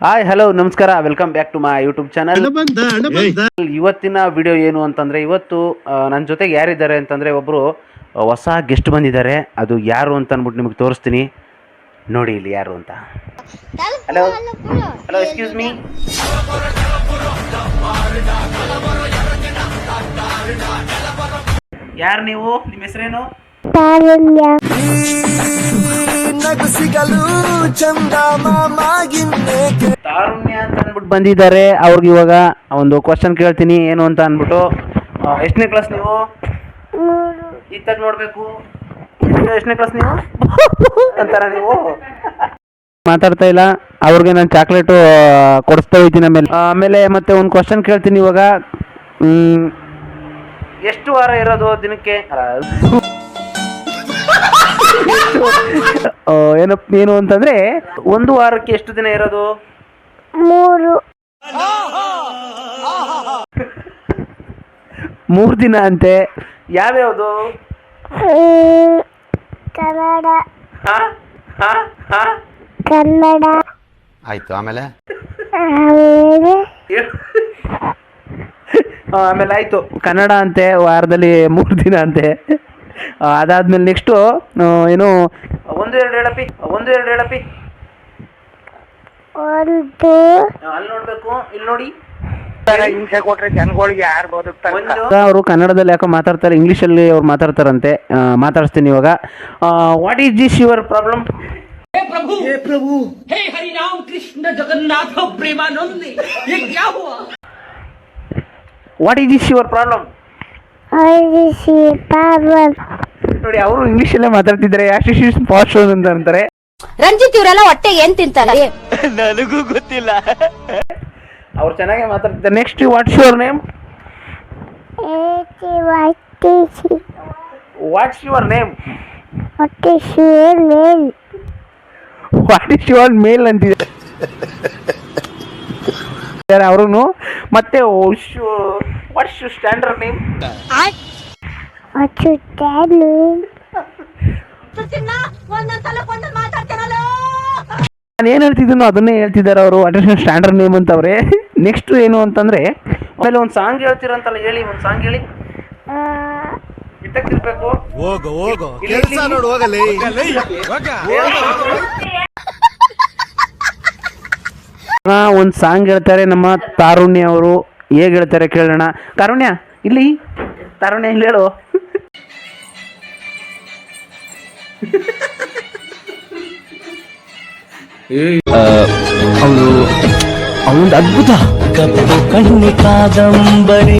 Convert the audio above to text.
Hi hello ನಮಸ್ಕಾರ, welcome back to my YouTube channel. ಇವತ್ತಿನ video ಏನು ಅಂತಂದರೆ, ಇವತ್ತು ನನ್ನ ಜೊತೆಗೆ ಯಾರಿದ್ದಾರೆ ಅಂತಂದರೆ ಒಬ್ಬರು ಹೊಸ ಗೆಸ್ಟ್ ಬಂದಿದ್ದಾರೆ. ಅದು ಯಾರು ಅಂತ ಅಂದ್ಬಿಟ್ಟು ನಿಮಗೆ ತೋರಿಸ್ತೀನಿ, ನೋಡಿ ಇಲ್ಲಿ ಯಾರು ಅಂತ. Hello hello, excuse me. ಯಾರು ನೀವು? ನಿಮ್ಮ ಹೆಸರೇನು? ತಾರುಣ್ಯ ಅಂತ ಅಂದ್ಬಿಟ್ಟು ಬಂದಿದ್ದಾರೆ. ಅವ್ರಿಗೆ ಇವಾಗ ಒಂದು ಕ್ವಶನ್ ಕೇಳ್ತೀನಿ, ಏನು ಅಂತ ಅಂದ್ಬಿಟ್ಟು. ಎಷ್ಟನೇ ಕ್ಲಾಸ್ ನೀವು? ಇತ್ತಾಗ ನೋಡ್ಬೇಕು. ಎಷ್ಟನೇ ಕ್ಲಾಸ್ ನೀವು ಅಂತಾರ ನೀವು? ಮಾತಾಡ್ತಾ ಇಲ್ಲ. ಅವ್ರಿಗೆ ನಾನು ಚಾಕ್ಲೇಟು ಕೊಡಿಸ್ತಾ ಹೋಗ್ತೀನಿ. ಆಮೇಲೆ ಮತ್ತೆ ಒಂದು ಕ್ವಶನ್ ಕೇಳ್ತೀನಿ ಇವಾಗ. ಎಷ್ಟು ವಾರ ಇರೋದು ದಿನಕ್ಕೆ? ಏನು ಅಂತಂದ್ರೆ, ಒಂದು ವಾರಕ್ಕೆ ಎಷ್ಟು ದಿನ ಇರೋದು? 3 ದಿನ ಅಂತೆ. ಯಾವ್ಯಾವುದು? ಕನ್ನಡ. ಆಯ್ತು. ಆಮೇಲೆ ಆಯ್ತು, ಕನ್ನಡ ಅಂತೆ. ವಾರದಲ್ಲಿ 3 ದಿನ ಅಂತೆ. ಅದಾದ್ಮೇಲೆ ನೆಕ್ಸ್ಟು ಏನು? 1 2 ಹೇಳಪ್ಪಿ. 1 2 ಹೇಳಪ್ಪಿ. ಅಲ್ಲಿ ನೋಡ್ಬೇಕು, ಇಲ್ಲಿ ನೋಡಿ. ಹಿಂಸೆ ಕೊಟ್ರೆ ಜನಗಳಿಗೆ ಯಾರು ಬದುಕ್ತಾರೆ? ಅವರು ಕನ್ನಡದಲ್ಲಿ ಯಾಕೋ ಮಾತಾಡ್ತಾರೆ, ಇಂಗ್ಲೀಷಲ್ಲಿ ಅವ್ರು ಮಾತಾಡ್ತಾರಂತೆ. ಮಾತಾಡಿಸ್ತೀನಿ ಇವಾಗ. What is this your problem? हे प्रभु हे हरि राम कृष्ण जगन्नाथ प्रेमानंद, ये क्या हुआ? What is this your problem? ನೋಡಿ, ಅವರು ಇಂಗ್ಲೀಷಲ್ಲೇ ಮಾತಾಡ್ತಿದ್ದಾರೆ. ಆಶಿಶ್ ಪಾಶ್ ಅಂತ ಅಂತಾರೆ. ರಂಜಿತ್, ಇವರೆಲ್ಲ ಹೊಟ್ಟೆ ಏನ್ ತಿಂತಾರೆ? ನನಗೂ ಗೊತ್ತಿಲ್ಲ. ಅವ್ರು ಚೆನ್ನಾಗೇ ಮಾತಾಡ್ತಿದ್ದಾರೆ. Next, what's your name? What's your name? What is your mail ಅಂತಿದೆ ಅವರು. ಮತ್ತೆ ವಾಟ್ಸ್ ಯುವರ್ ಸ್ಟ್ಯಾಂಡರ್ಡ್ ನೇಮ್? ನಾನು ಏನು ಹೇಳ್ತಿದ್ದೀನೋ ಅದನ್ನೇ ಹೇಳ್ತಿದ್ದಾರೆ ಅವರು. What is your standard name ಅಂತವ್ರೆ. ನೆಕ್ಸ್ಟ್ ಏನು ಅಂತಂದ್ರೆ, ಆಮೇಲೆ ಒಂದು ಸಾಂಗ್ ಹೇಳ್ತೀರಂತಲ್ಲ, ಹೇಳಿ ಒಂದು ಸಾಂಗ್ ಹೇಳಿ. ಇಟ್ಟಕ್ಕಿರ್ಬೇಕು. ಒಂದು ಸಾಂಗ್ ಹೇಳ್ತಾರೆ ನಮ್ಮ ತಾರುಣ್ಯ ಅವರು. ಹೇಗೆ ಹೇಳ್ತಾರೆ ಕೇಳೋಣ. ತಾರುಣ್ಯ ಇಲ್ಲಿ, ತಾರುಣ್ಯ ಇಲ್ಲಿ ಹೇಳು. ಅವನು ಅದ್ಭುತ. ಕಪ್ಪು ಕಣ್ಣಿ ಕಾದಂಬರಿ.